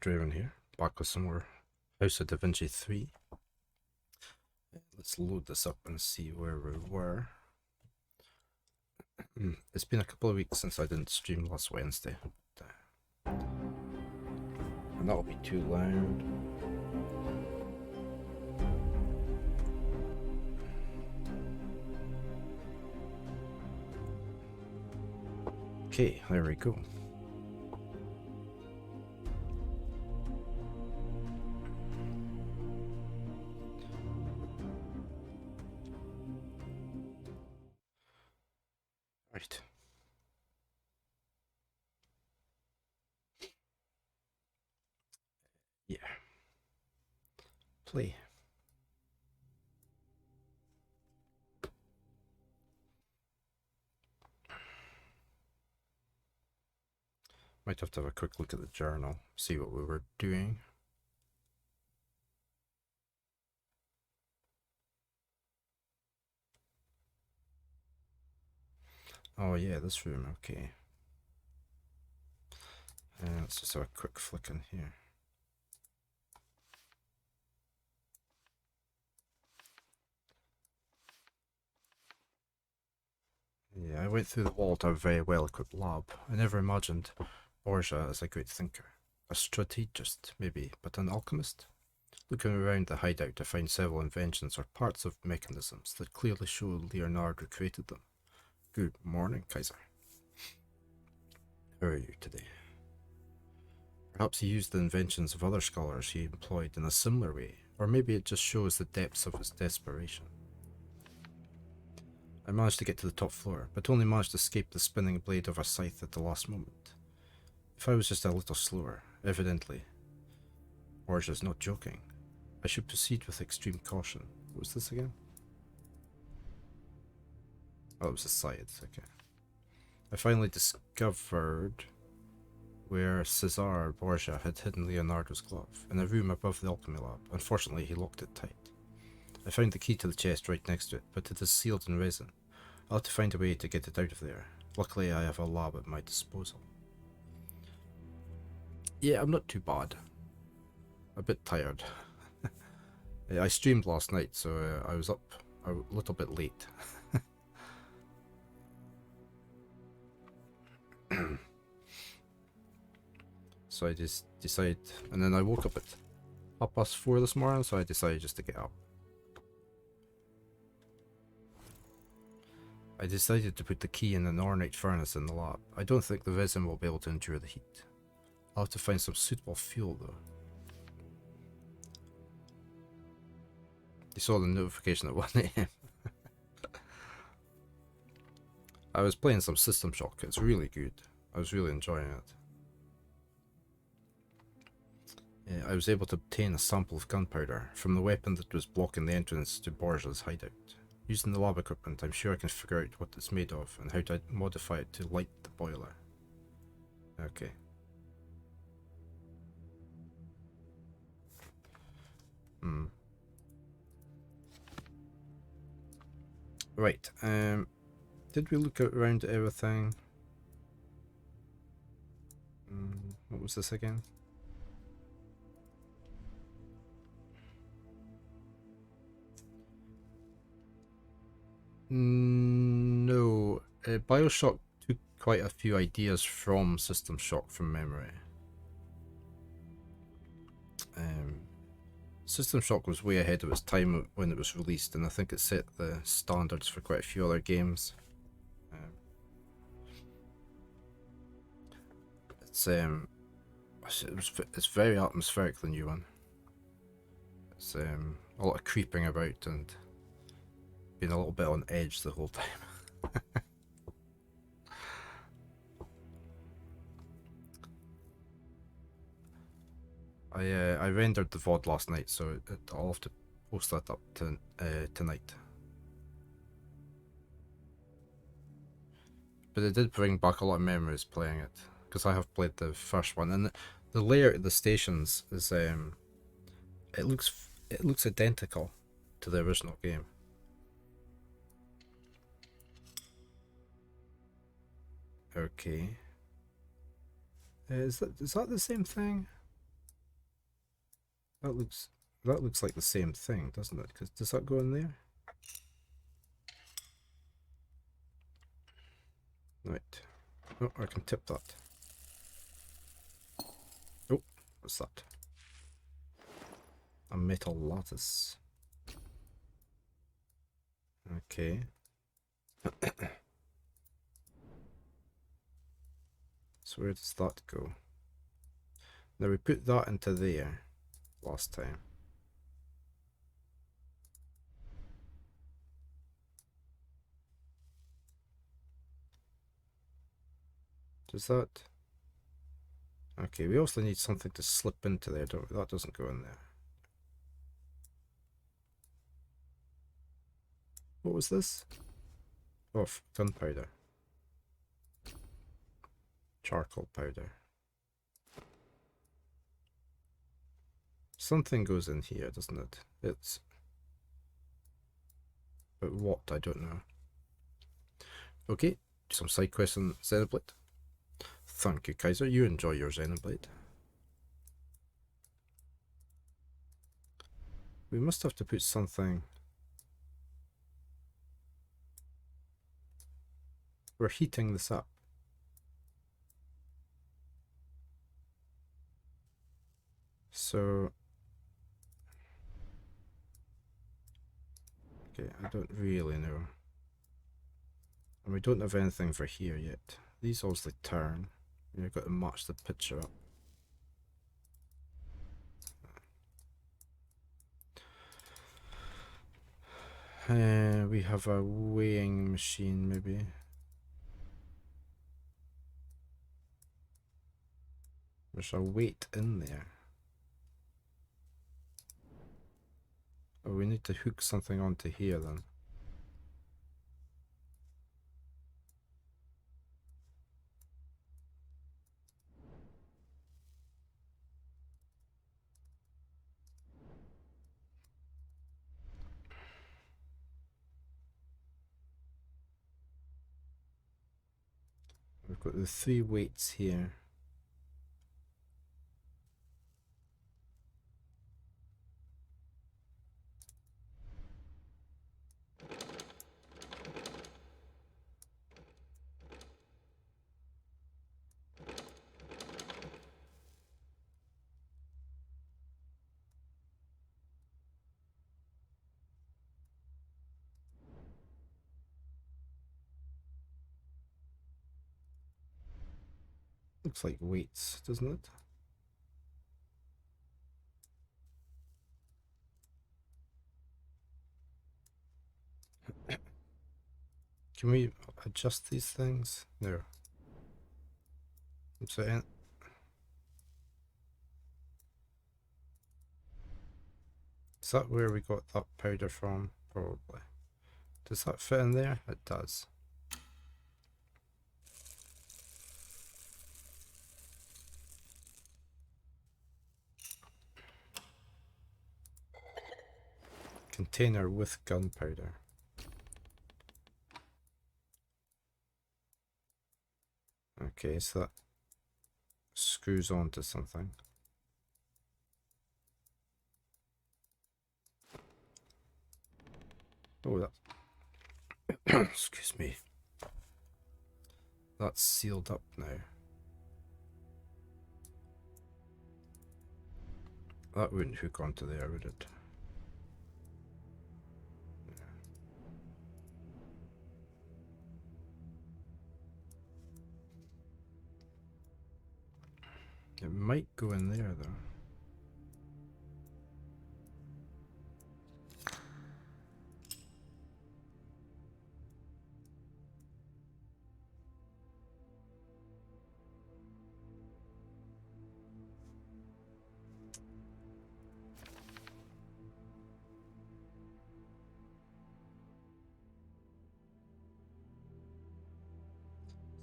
Draven here, back with some more House of Da Vinci 3. Let's load this up and see where we were. It's been a couple of weeks since I didn't stream last Wednesday. And that'll be too loud. Okay, there we go. Right. Yeah. Play. Might have to have a quick look at the journal, see what we were doing. Oh yeah, this room, okay. Let's just have a quick flick in here. Yeah, I went through the wall to a very well-equipped lab. I never imagined Borgia as a great thinker. A strategist, maybe, but an alchemist? Looking around the hideout, I find several inventions or parts of mechanisms that clearly show Leonardo created them. Good morning, Kaiser. How are you today? Perhaps he used the inventions of other scholars he employed in a similar way, or maybe it just shows the depths of his desperation. I managed to get to the top floor, but only managed to escape the spinning blade of a scythe at the last moment. If I was just a little slower, evidently, Borgia's not joking, I should proceed with extreme caution. What was this again? Oh, it was a scythe, okay. I finally discovered where Cesare Borgia had hidden Leonardo's glove, in a room above the alchemy lab. Unfortunately, he locked it tight. I found the key to the chest right next to it, but it is sealed in resin. I'll have to find a way to get it out of there. Luckily, I have a lab at my disposal. Yeah, I'm not too bad. A bit tired. I streamed last night, so I was up a little bit late. So I just decided, and then I woke up at 4:30 this morning, so I decided just to get up. I decided to put the key in an ornate furnace in the lab. I don't think the resin will be able to endure the heat. I'll have to find some suitable fuel though. You saw the notification at 1 AM. I was playing some System Shock, it's really good. I was really enjoying it. Yeah, I was able to obtain a sample of gunpowder from the weapon that was blocking the entrance to Borgia's hideout. Using the lab equipment, I'm sure I can figure out what it's made of and how to modify it to light the boiler. Okay. Right, did we look around at everything? What was this again? No, Bioshock took quite a few ideas from System Shock from memory. System Shock was way ahead of its time when it was released, and I think it set the standards for quite a few other games. It's very atmospheric, the new one. It's a lot of creeping about and being a little bit on edge the whole time. I rendered the VOD last night, so I'll have to post that up tonight. But it did bring back a lot of memories playing it, because I have played the first one, and the layout of the stations is it looks identical to the original game. Okay. Is that the same thing? That looks like the same thing, doesn't it? Because does that go in there? Right. Oh, I can tip that. Oh, what's that? A metal lattice. Okay. So where does that go? Now we put that into there last time. Does that? Okay, we also need something to slip into there, don't we? That doesn't go in there. What was this? Oh, gunpowder. Charcoal powder. Something goes in here, doesn't it? It's... But what? I don't know. Okay, do some side quests on Xenoblade. Thank you, Kaiser. You enjoy your Xenoblade. We must have to put something... We're heating this up. So... Okay, I don't really know. And we don't have anything for here yet. These obviously turn. You've got to match the picture up. We have a weighing machine, maybe. There's a weight in there. Oh, we need to hook something onto here then. We've got the 3 weights here. Looks like weights, doesn't it? Can we adjust these things? No. I'm saying. Is that where we got that powder from? Probably. Does that fit in there? It does. Container with gunpowder. Okay, so that screws onto something. Oh, that. Excuse me. That's sealed up now. That wouldn't hook onto there, would it? It might go in there though.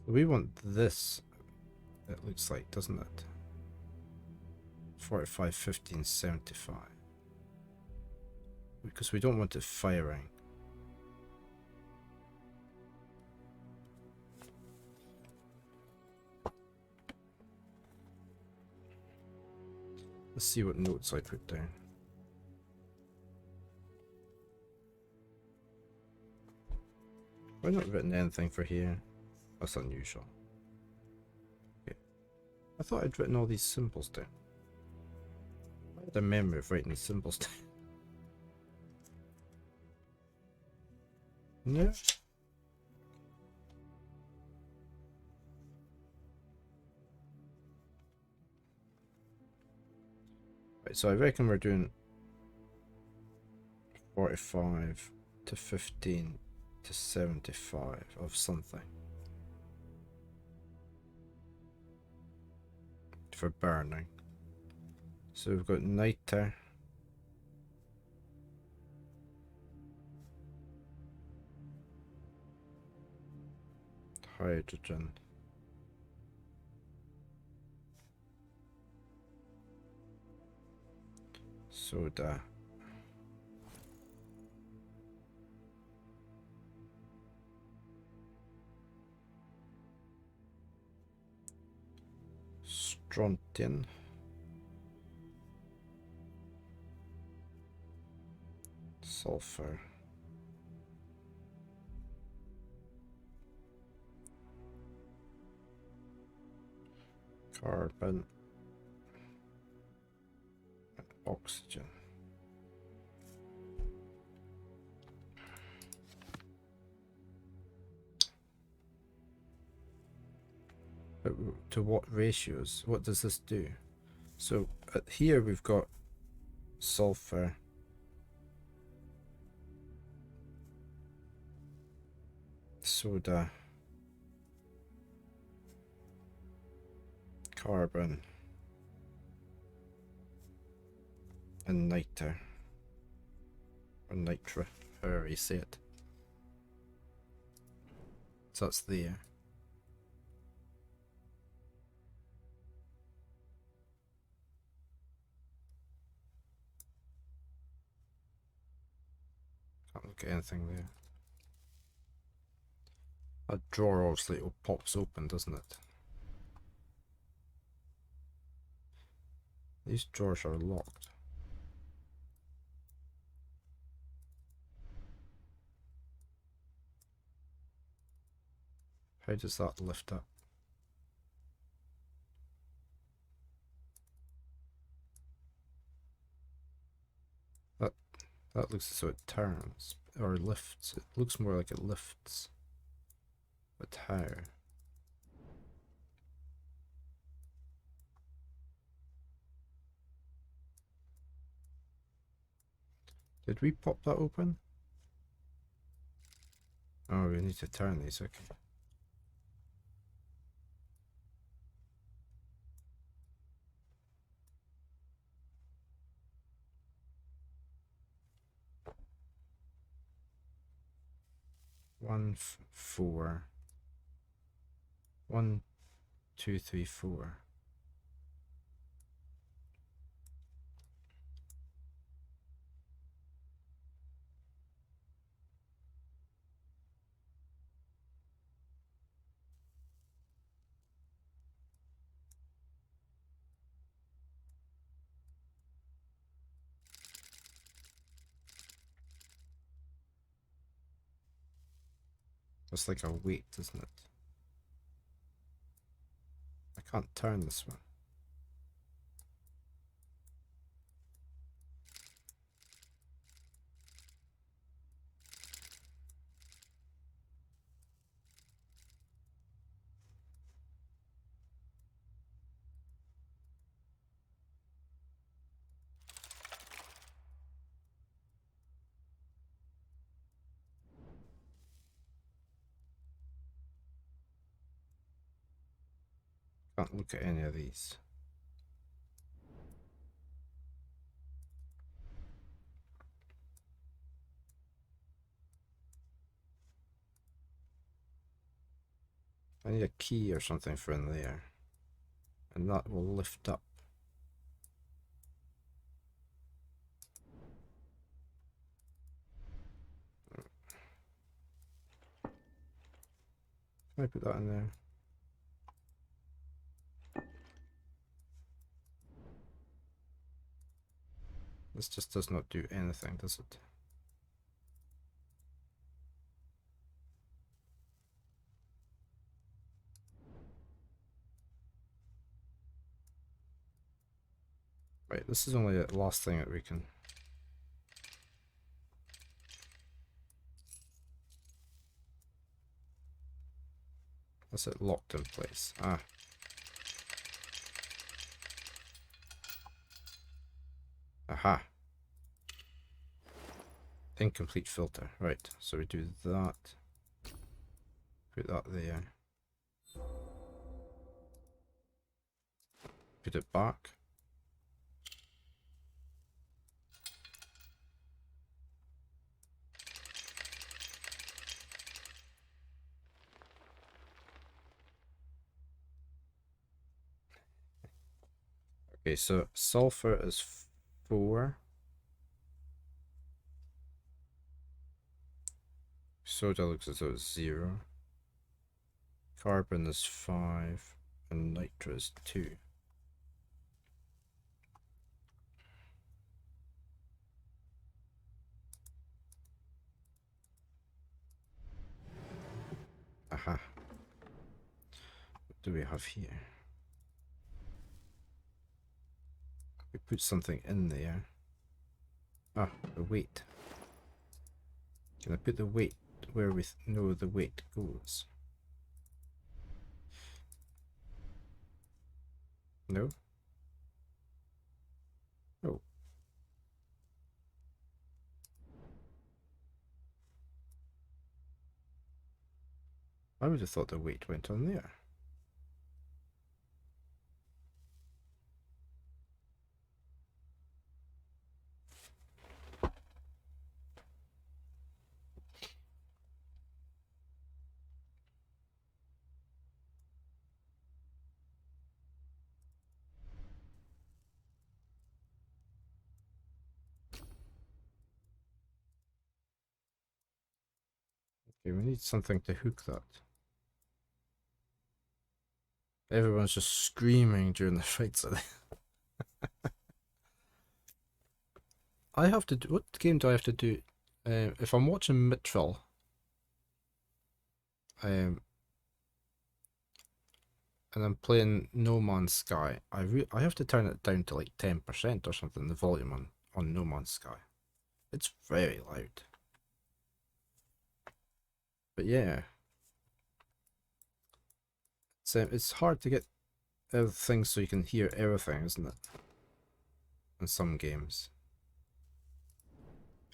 We want this, it looks like, doesn't it? 45, 15, 75. Because we don't want it firing. Let's see what notes I put down. Have I not written anything for here? That's unusual. Okay. I thought I'd written all these symbols down. I had a memory of writing these symbols down. No. Right, so I reckon we're doing 45 to 15 to 75 of something. For burning. So we've got niter. Hydrogen. Soda. Strontium. Sulfur. Carbon. And oxygen. But to what ratios? What does this do? So here we've got sulfur, soda, carbon, and niter, or nitra, however you say it. So that's there. Can't look at anything there. That drawer obviously pops open, doesn't it? These drawers are locked. How does that lift up? That looks as though it turns or lifts. It looks more like it lifts. But how? Did we pop that open? Oh, we need to turn these, okay. One, 4. 1, 2, 3, 4. That's like a weight, isn't it? I can't turn this one. Can't look at any of these. I need a key or something for in there. And that will lift up. Can I put that in there? This just does not do anything, does it? Right, this is only the last thing that we can... That's it, locked in place. Ah. Aha. Incomplete filter. Right, so we do that. Put that there. Put it back. Okay, so sulfur is 4. Soda looks as though it's 0. Carbon is 5. And nitro is 2. Aha. What do we have here? We put something in there. Ah, the weight. Can I put the weight where we know the weight goes? No? Oh. I would have thought the weight went on there. Okay, we need something to hook that. Everyone's just screaming during the fights. I have to do... What game do I have to do? If I'm watching Mitchell... and I'm playing No Man's Sky, I have to turn it down to like 10% or something, the volume on No Man's Sky. It's very loud. But yeah. It's hard to get things so you can hear everything, isn't it? In some games.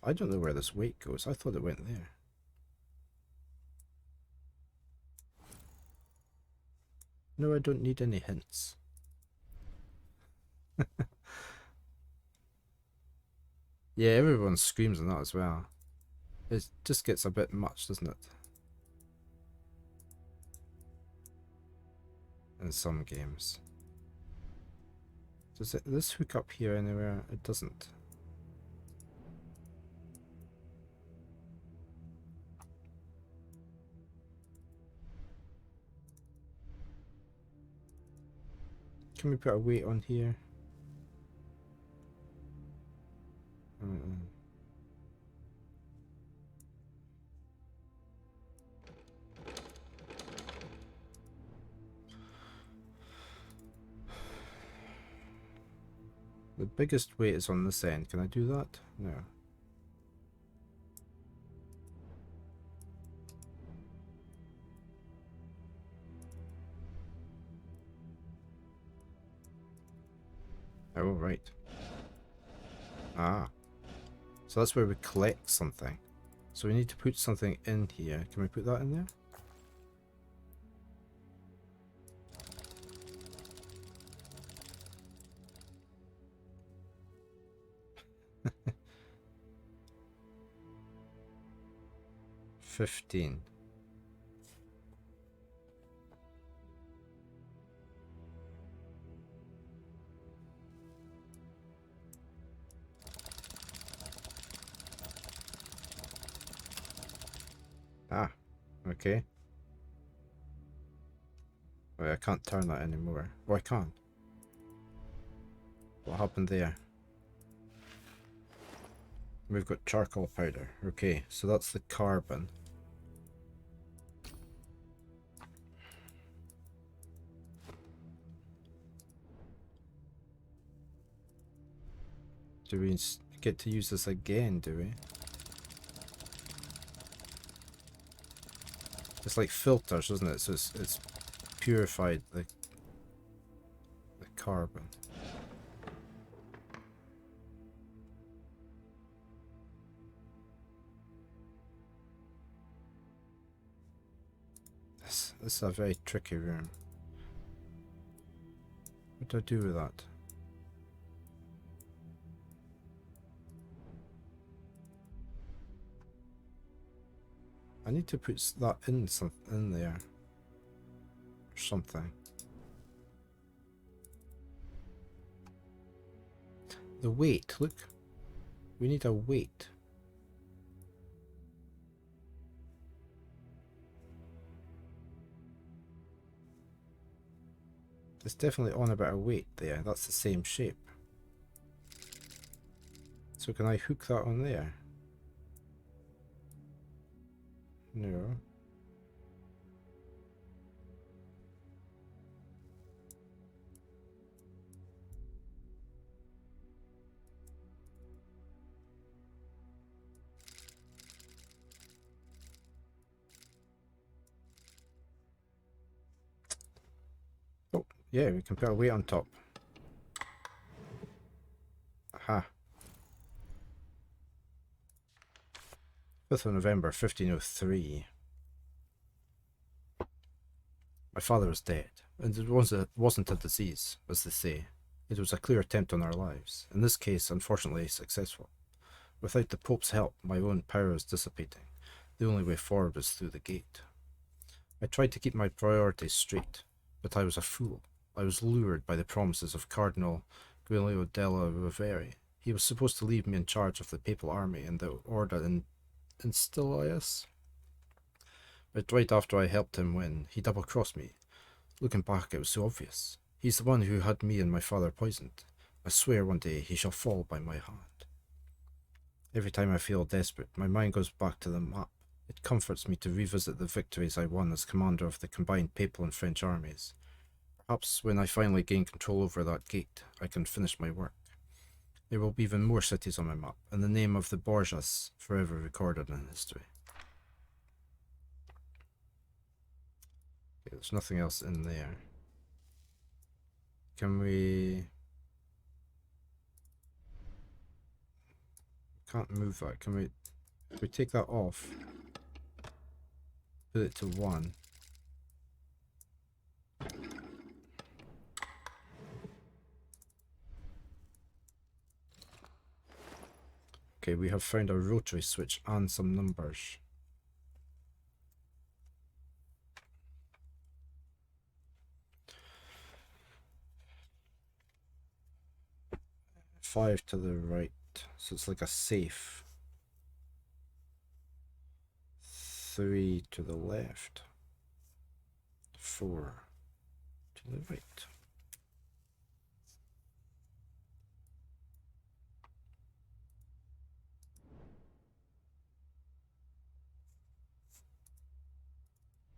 I don't know where this weight goes. I thought it went there. No, I don't need any hints. Yeah, everyone screams on that as well. It just gets a bit much, doesn't it? In some games. Does this hook up here anywhere? It doesn't. Can we put a weight on here? The biggest weight is on this end. Can I do that? No. Oh, right. Ah. So that's where we collect something. So we need to put something in here. Can we put that in there? $15. Ah, okay. Wait, I can't turn that anymore. Oh, I can. What happened there? We've got charcoal powder. Okay, so that's the carbon. Do we get to use this again, do we? It's like filters, isn't it? So it's purified the carbon. This is a very tricky room. What do I do with that? I need to put that in there. Or something. The weight, look. We need a weight. It's definitely on about a weight there. That's the same shape. So can I hook that on there? No. Oh, yeah, we can put a weight on top. Aha. 5th of November, 1503. My father was dead, and it wasn't a disease, as they say. It was a clear attempt on our lives, in this case unfortunately successful. Without the Pope's help, my own power is dissipating. The only way forward is through the gate. I tried to keep my priorities straight, but I was a fool. I was lured by the promises of Cardinal Giulio della Rovere. He was supposed to leave me in charge of the papal army and the Order in Instilius. But right after I helped him win, he double-crossed me. Looking back, it was so obvious. He's the one who had me and my father poisoned. I swear one day he shall fall by my hand. Every time I feel desperate, my mind goes back to the map. It comforts me to revisit the victories I won as commander of the combined papal and French armies. Perhaps when I finally gain control over that gate, I can finish my work. There will be even more cities on my map, and the name of the Borgias forever recorded in history. Okay, there's nothing else in there. Can we... Can't move that. Can we... If we take that off, put it to 1. Okay, we have found a rotary switch and some numbers. 5 to the right, so it's like a safe. 3 to the left. 4 to the right.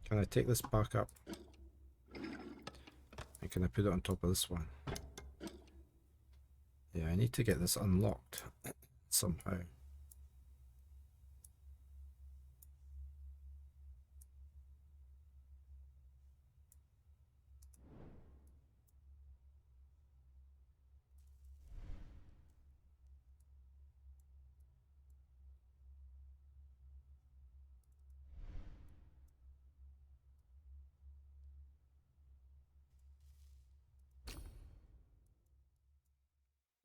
Can I take this back up? And can I put it on top of this one? Yeah, I need to get this unlocked somehow.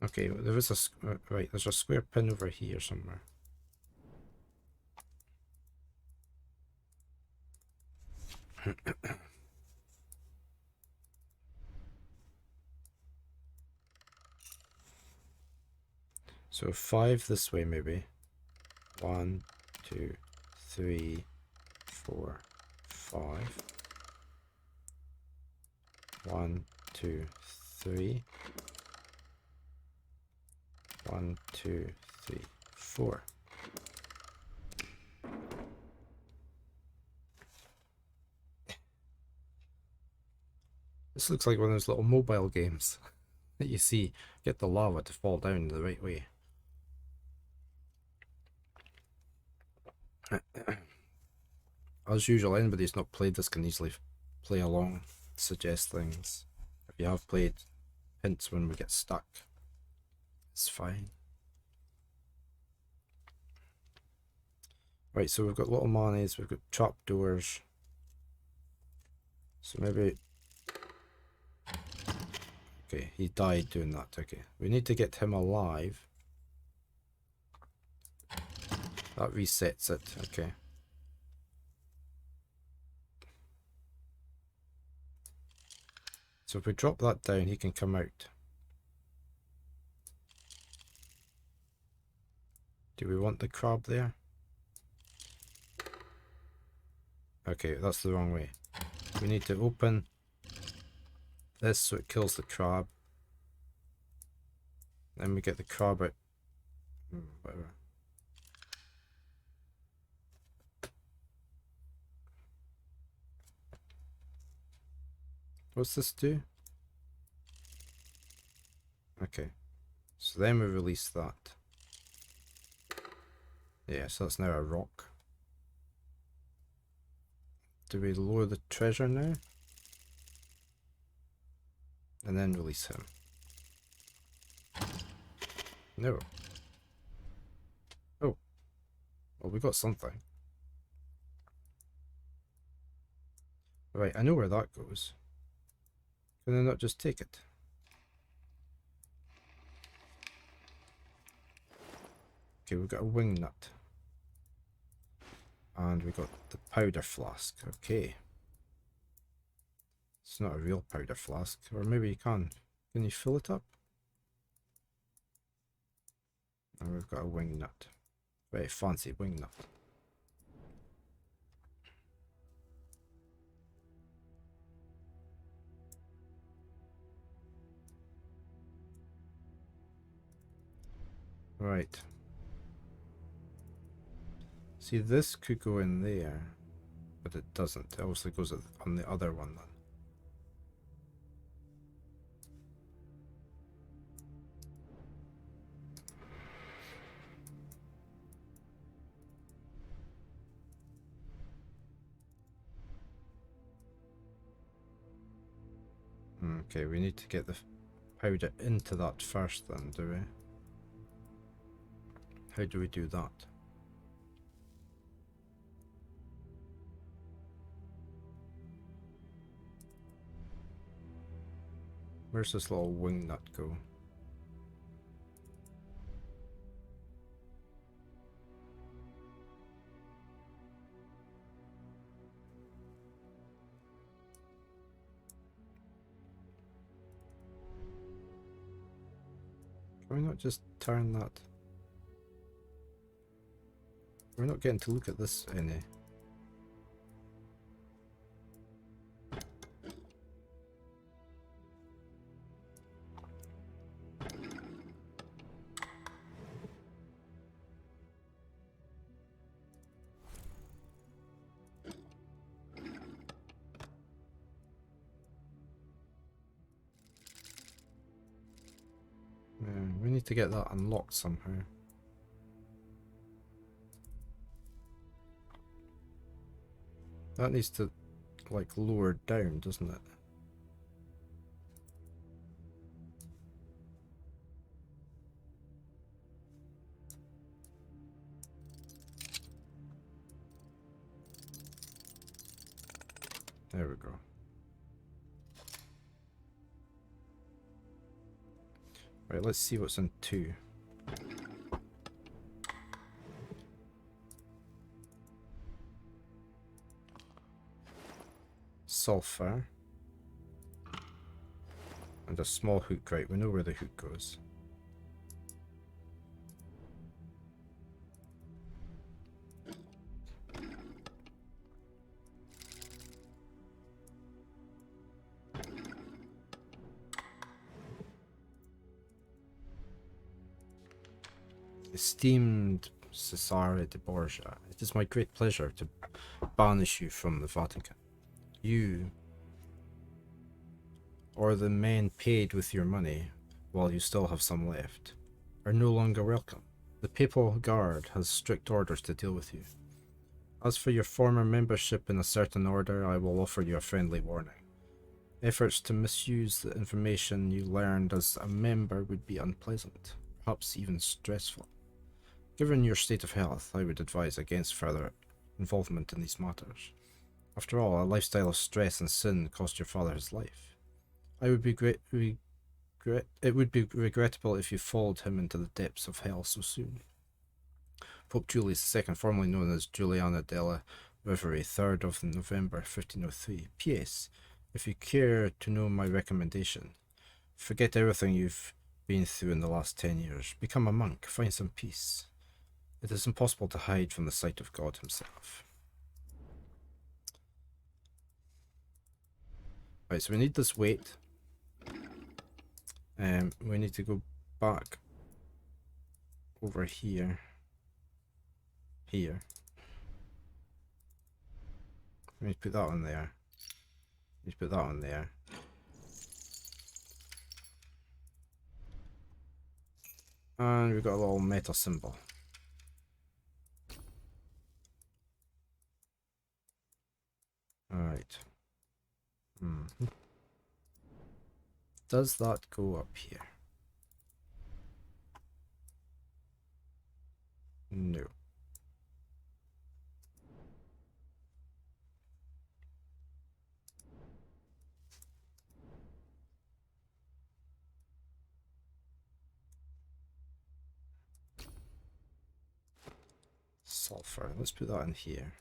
Okay, there is a right. There's a square pin over here somewhere. So 5 this way maybe. 1, 2, 3, 4, 5. 1, 2, 3. 1, 2, 3, 4. This looks like one of those little mobile games that you see. Get the lava to fall down the right way. As usual, anybody who's not played this can easily play along, suggest things. If you have played, hints when we get stuck. It's fine. Right, so we've got little monies, we've got trapdoors. So maybe... Okay, he died doing that, okay. We need to get him alive. That resets it, okay. So if we drop that down, he can come out. Do we want the crab there? Okay, that's the wrong way. We need to open this so it kills the crab. Then we get the crab out. Whatever. What's this do? Okay. So then we release that. Yeah, so that's now a rock. Do we lower the treasure now? And then release him. No. Oh. Well, we got something. Right, I know where that goes. Can I not just take it? Okay, we've got a wing nut. And we got the powder flask. Okay. It's not a real powder flask. Or maybe you can. Can you fill it up? And we've got a wing nut. Very fancy wing nut. Right. See, this could go in there, but it doesn't. It obviously goes on the other one then. Okay, we need to get the powder into that first then, do we? How do we do that? Where's this little wing nut go? Can we not just turn that? We're not getting to look at this any. Yeah, we need to get that unlocked somehow. That needs to, like, lower down, doesn't it? There we go. Right, let's see what's in 2. Sulfur. And a small hook, right? We know where the hook goes. Esteemed Cesare de Borgia, it is my great pleasure to banish you from the Vatican. You, or the men paid with your money, while you still have some left, are no longer welcome. The Papal Guard has strict orders to deal with you. As for your former membership in a certain order, I will offer you a friendly warning. Efforts to misuse the information you learned as a member would be unpleasant, perhaps even stressful. Given your state of health, I would advise against further involvement in these matters. After all, a lifestyle of stress and sin cost your father his life. It would be regrettable if you followed him into the depths of hell so soon. Pope Julius II, formerly known as Juliana della Rovere, 3rd of November 1503. P.S. If you care to know my recommendation, forget everything you've been through in the last 10 years. Become a monk, find some peace. It is impossible to hide from the sight of God himself. Right, so we need this weight. We need to go back over here. Here. We need to put that on there. We need to put that on there. And we've got a little metal symbol. Alright. Does that go up here? No. Sulfur. Let's put that in here.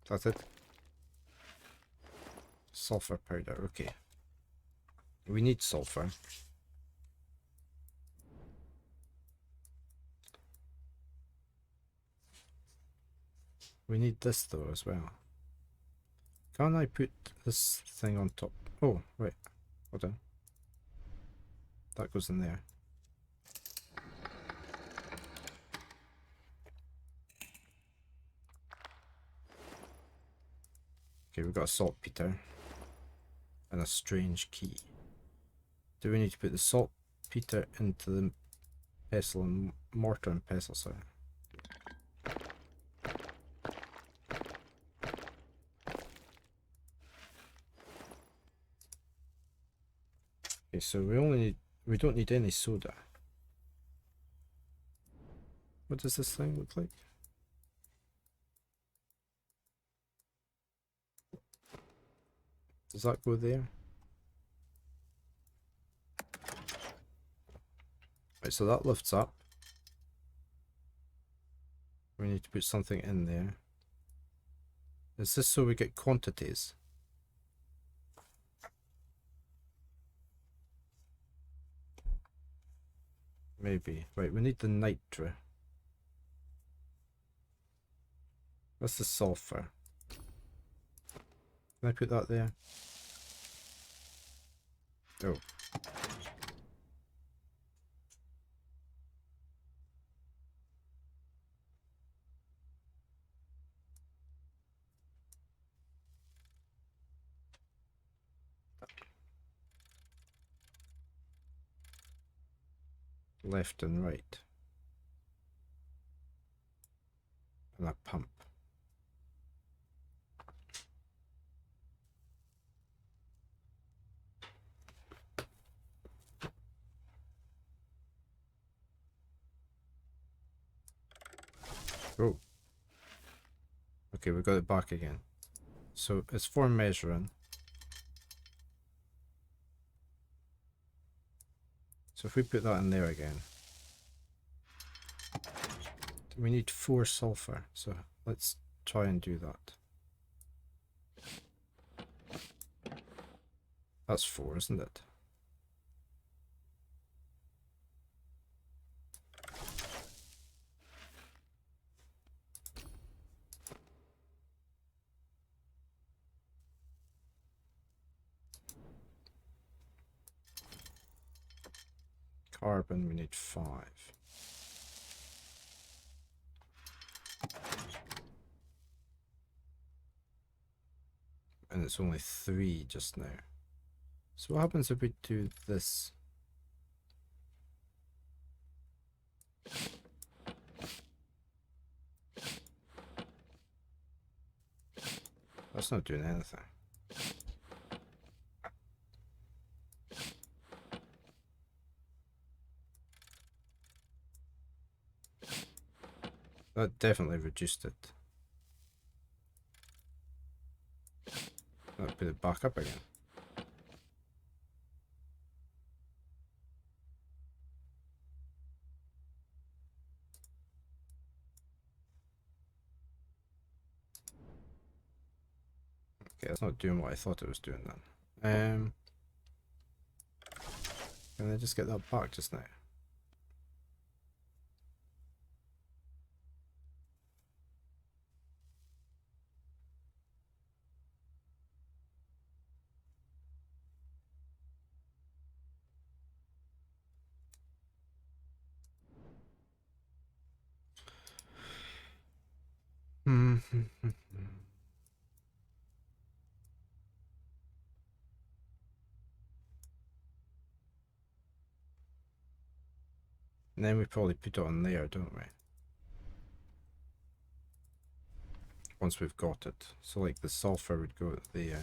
That's it. Sulfur powder. Okay. We need sulfur. We need this though as well. Can't I put this thing on top? Oh, wait. Hold on. That goes in there. Okay, we've got a saltpeter and a strange key. Do we need to put the saltpeter into the pestle and mortar and pestle? Sorry. Okay, so we don't need any soda. What does this thing look like? Does that go there? Right, so that lifts up. We need to put something in there. Is this so we get quantities? Maybe. Right, we need the nitra. That's the sulfur. Can I put that there? Oh. Left and right. And a pump. Oh. Okay, we got it back again. So it's for measuring. So if we put that in there again, we need 4 sulfur. So let's try and do that. That's 4, isn't it? carbon, we need 5. And it's only 3 just now. So what happens if we do this? That's not doing anything. That definitely reduced it. I'll put it back up again. Okay, that's not doing what I thought it was doing then. Can I just get that back just now? And then we probably put it on there, don't we? Once we've got it. So like the sulfur would go at the...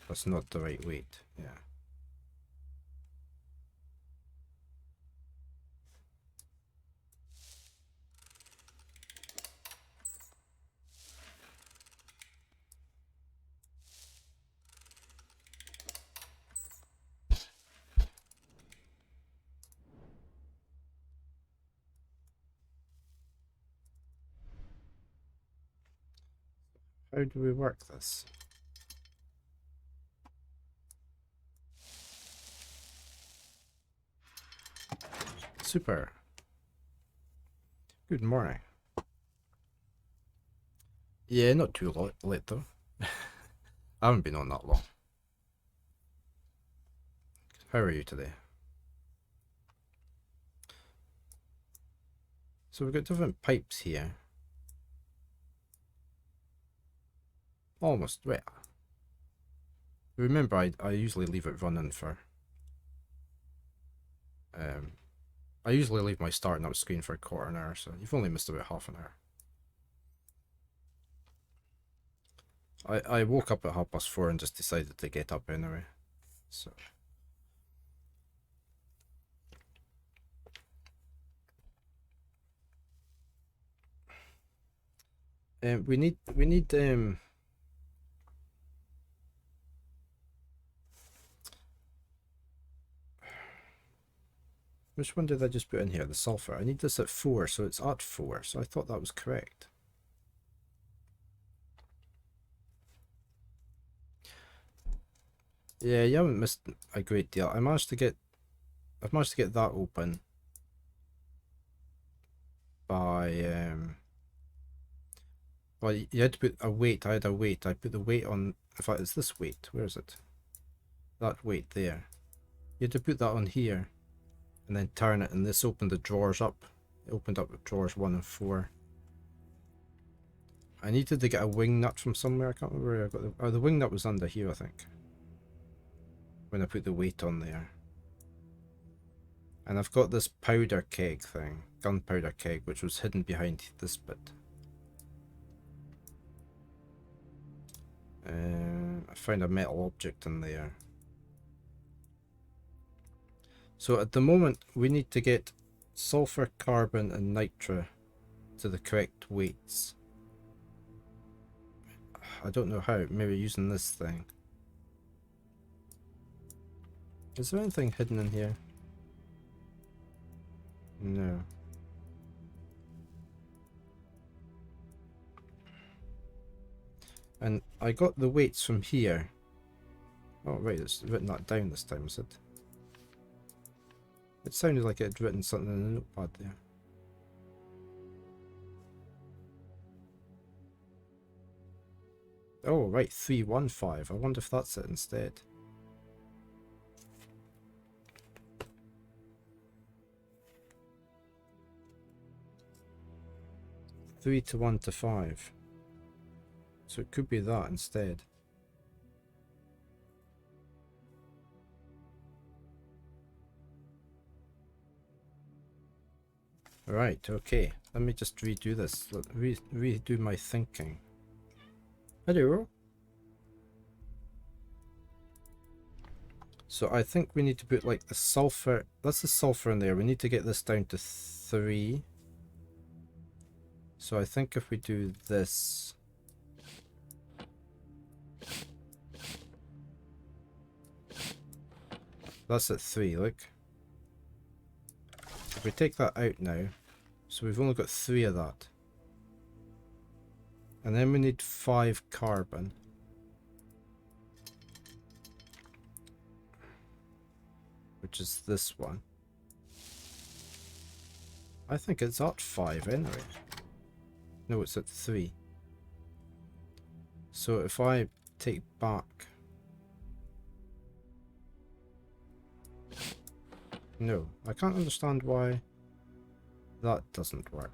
that's not the right weight, yeah. How do we work this? Super. Good morning. Yeah, not too late though. I haven't been on that long. How are you today? So we've got different pipes here. Almost, wait. Remember, I usually leave it running for... I usually leave my starting up screen for a quarter an hour, so you've only missed about half an hour. I woke up at 4:30 and just decided to get up anyway, so... we need which one did I just put in here? The sulfur. I need this at 4, so it's at 4, so I thought that was correct. Yeah, you haven't missed a great deal. I've managed to get that open by well, you had to put a weight. I had a weight. I put the weight on. In fact, it's this weight. Where is it? That weight there. You had to put that on here, and then turn it, and this opened the drawers up. It opened up drawers 1 and 4. I needed to get a wing nut from somewhere. I can't remember where I got the... Oh, the wing nut was under here, I think, when I put the weight on there. And I've got this powder keg thing, gunpowder keg, which was hidden behind this bit. I found a metal object in there. So at the moment, we need to get sulfur, carbon, and nitre to the correct weights. I don't know how, maybe using this thing. Is there anything hidden in here? No. And I got the weights from here. Oh right, it's written that down this time, is it? It sounded like it had written something in the notepad there. Oh right, 315. I wonder if that's it instead. 3 to 1 to 5. So it could be that instead. Right, okay. Let me just redo this. Redo my thinking. Hello. So I think we need to put like the sulfur. That's the sulfur in there. We need to get this down to 3. So I think if we do this. That's at 3, look. If we take that out now, so we've only got 3 of that. And then we need 5 carbon. Which is this one. I think it's at 5 anyway. No, it's at 3. So if I take back... No, I can't understand why that doesn't work.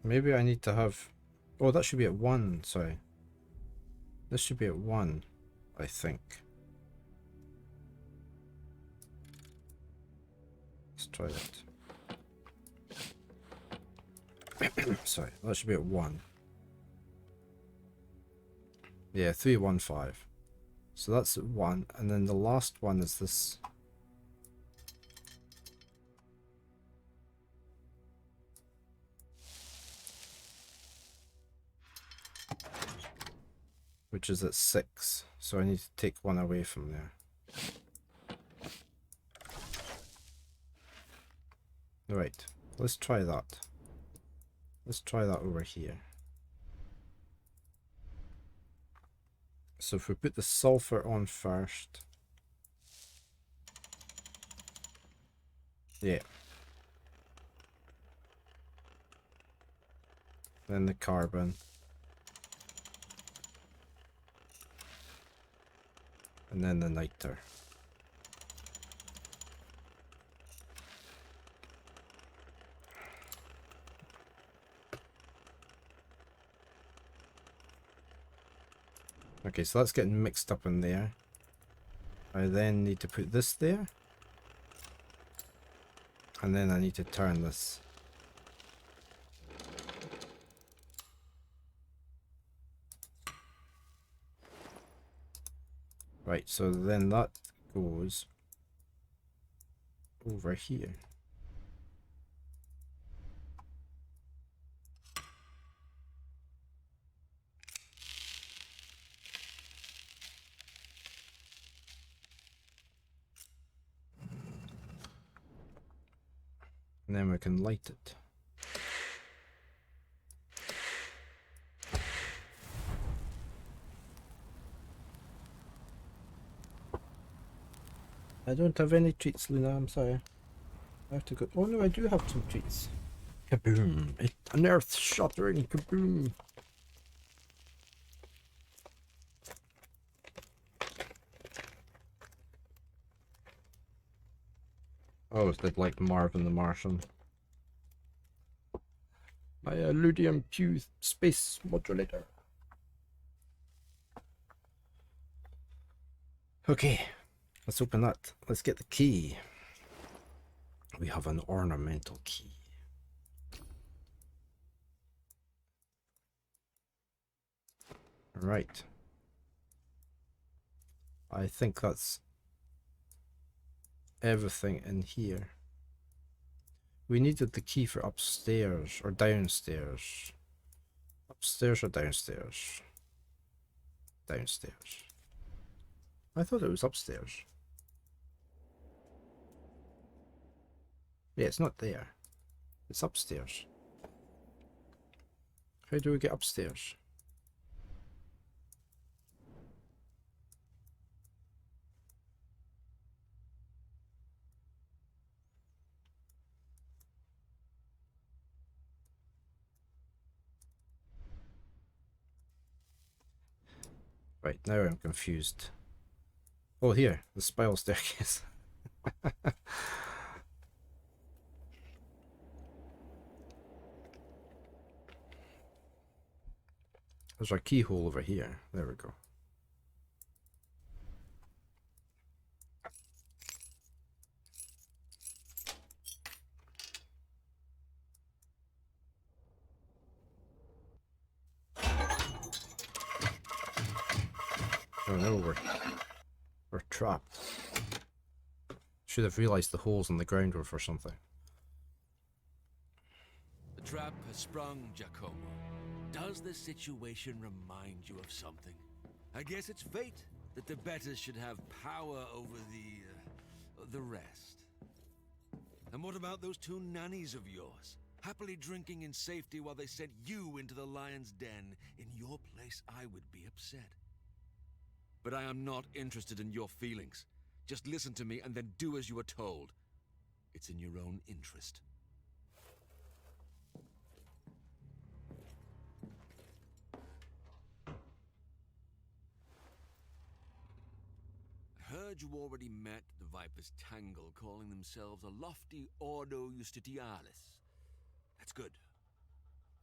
Maybe I need to have... Oh, that should be at 1, sorry. This should be at 1, I think. Let's try that. Sorry, that should be at 1. Yeah, 315. So that's at 1, and then the last one is this. Which is at 6. So I need to take 1 away from there. Right, let's try that. Let's try that over here. So if we put the sulfur on first. Yeah. Then the carbon. And then the niter. Okay, so that's getting mixed up in there. I then need to put this there. And then I need to turn this. Right, so then that goes over here. And then we can light it. I don't have any treats, Luna, I'm sorry. I have to go. Oh no, I do have some treats. Kaboom! An earth-shattering kaboom! Oh, it's like Marvin the Martian. My Ludium Q space modulator. Okay, let's open that. Let's get the key. We have an ornamental key. Right. I think that's everything in here. We needed the key for upstairs or downstairs. Upstairs or downstairs? Downstairs. I thought it was upstairs. Yeah, it's not there. It's upstairs. How do we get upstairs? Right, now I'm confused. Oh, here, the spiral staircase. There's our keyhole over here. There we go. Oh no, we're trapped. Should have realized the holes in the ground were for something. The trap has sprung, Giacomo. Does the situation remind you of something? I guess it's fate that the betters should have power over the rest. And what about those two nannies of yours? Happily drinking in safety while they sent you into the lion's den. In your place, I would be upset. But I am not interested in your feelings. Just listen to me and then do as you are told. It's in your own interest. I heard you already met the Viper's Tangle, calling themselves a lofty Ordo Justitialis. That's good.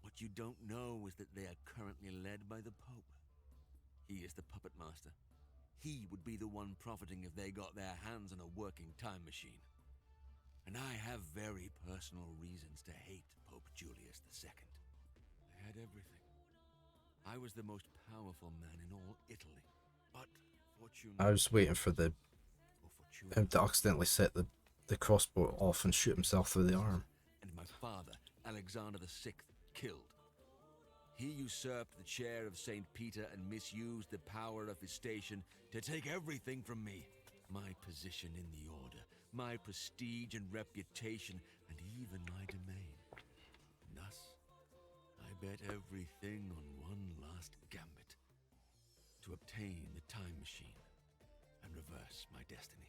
What you don't know is that they are currently led by the Pope. He is the puppet master. He would be the one profiting if they got their hands on a working time machine. And I have very personal reasons to hate Pope Julius II. I had everything. I was the most powerful man in all Italy. But fortune... I was waiting for him to accidentally set the crossbow off and shoot himself through the arm. And my father, Alexander VI, killed. He usurped the chair of St. Peter and misused the power of his station to take everything from me. My position in the order, my prestige and reputation, and even my domain. And thus, I bet everything on one last gambit. To obtain the time machine and reverse my destiny.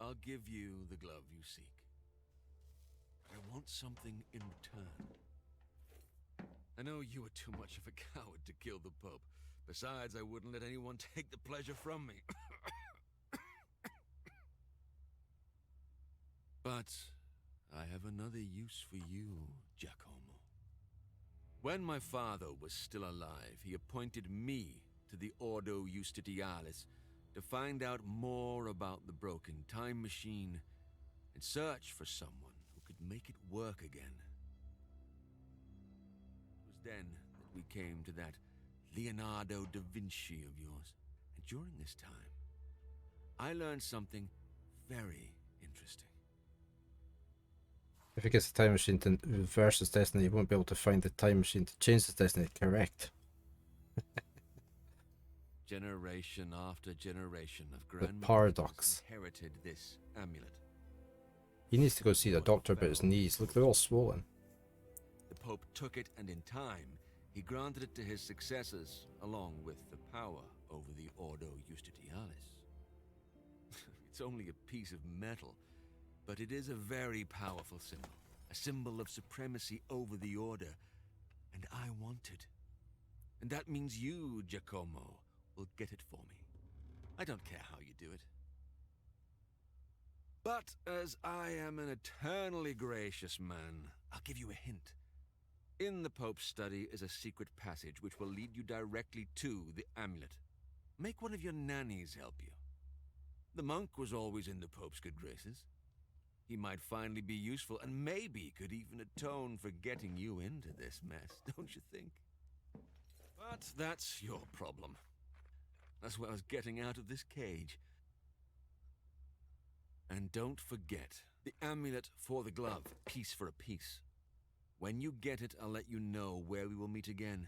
I'll give you the glove you seek. But I want something in return. I know you were too much of a coward to kill the Pope. Besides, I wouldn't let anyone take the pleasure from me. But I have another use for you, Giacomo. When my father was still alive, he appointed me to the Ordo Justitialis to find out more about the broken time machine and search for someone who could make it work again. It was then that we came to that Leonardo da Vinci of yours. And during this time, I learned something very interesting. If he gets the time machine to reverse his destiny, he won't be able to find the time machine to change his destiny. Correct. Generation after generation of grandmothers paradox. inherited this amulet. He needs to go see the doctor about his knees. Look, they're all swollen. The Pope took it, and in time, he granted it to his successors, along with the power over the Ordo Justitialis. It's only a piece of metal, but it is a very powerful symbol. A symbol of supremacy over the Order, and I want it. And that means you, Giacomo, will get it for me. I don't care how you do it. But as I am an eternally gracious man, I'll give you a hint. In the Pope's study is a secret passage which will lead you directly to the amulet. Make one of your nannies help you. The monk was always in the Pope's good graces. He might finally be useful and maybe could even atone for getting you into this mess, don't you think? But that's your problem. As well as getting out of this cage. And don't forget, the amulet for the glove, piece for a piece. When you get it, I'll let you know where we will meet again.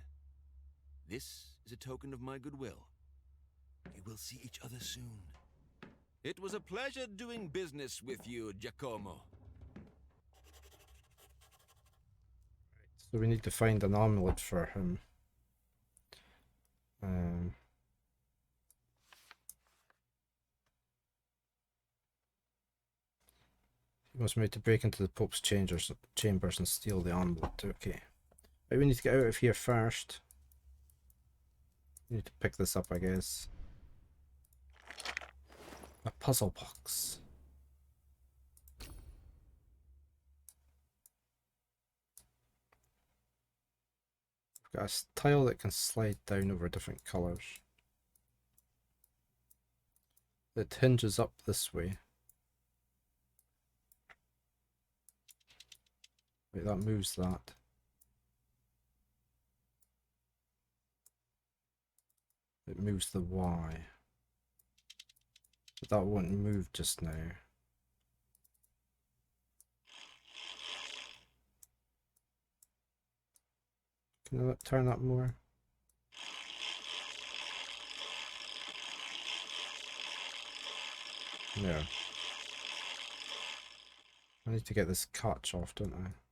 This is a token of my goodwill. We will see each other soon. It was a pleasure doing business with you, Giacomo. Right. So we need to find an amulet for him. He wants me to break into the Pope's chambers and steal the amulet. Okay. Right, we need to get out of here first. We need to pick this up, I guess. A puzzle box. We've got a tile that can slide down over different colours. It hinges up this way. Wait, that moves that. It moves the Y. But that won't move just now. Can I turn that more? No. I need to get this catch off, don't I?